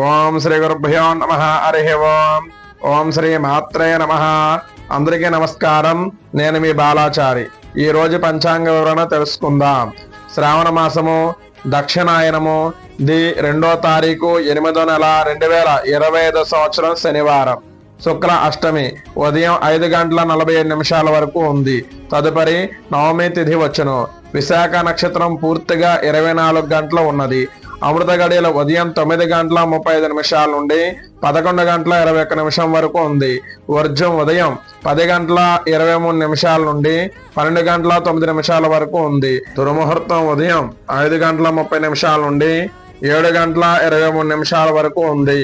ఓం శ్రీ గురుభ్యో నమః. హరి ఓం. ఓం శ్రీ మాత్రే నమః. అందరికీ నమస్కారం. నేను మీ బాలాచారి. ఈ రోజు పంచాంగ వివరణ తెలుసుకుందాం. శ్రావణ మాసము దక్షిణాయనము 2వ తారీఖు 8వ నెల 2025 సంవత్సరం శనివారం. శుక్ల అష్టమి ఉదయం 5:47 వరకు ఉంది. తదుపరి నవమి తిథి వచ్చును. విశాఖ నక్షత్రం పూర్తిగా 24 గంటలు ఉన్నది. అమృత గడియలు ఉదయం 9:35 నుండి 11:21 వరకు ఉంది. వర్జం ఉదయం 10:23 నుండి 12:09 వరకు ఉంది. దుర్ముహూర్తం ఉదయం 5:30 నుండి 7:23 వరకు ఉంది.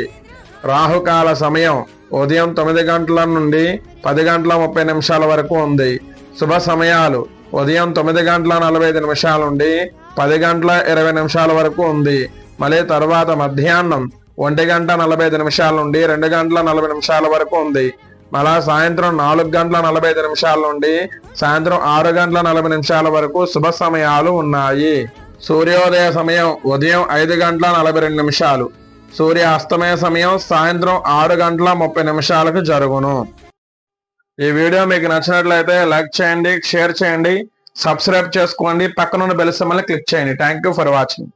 రాహుకాల సమయం ఉదయం 9 గంటల నుండి 10:30 వరకు ఉంది. శుభ సమయాలు ఉదయం 9:45 నుండి 10:20 వరకు ఉంది. మళ్ళీ తర్వాత మధ్యాహ్నం 1:45 నుండి 2:40 వరకు ఉంది. మళ్ళా సాయంత్రం 4:45 నుండి సాయంత్రం 6:40 వరకు శుభ సమయాలు ఉన్నాయి. సూర్యోదయ సమయం ఉదయం 5:42. సూర్య అస్తమయ సమయం సాయంత్రం 6:30 జరుగును. ఈ వీడియో మీకు నచ్చినట్లయితే లైక్ చేయండి, షేర్ చేయండి, సబ్స్క్రైబ్ చేసుకోండి, పక్కనున్న బెల్ సింబల్ని క్లిక్ చేయండి. Thank you for watching.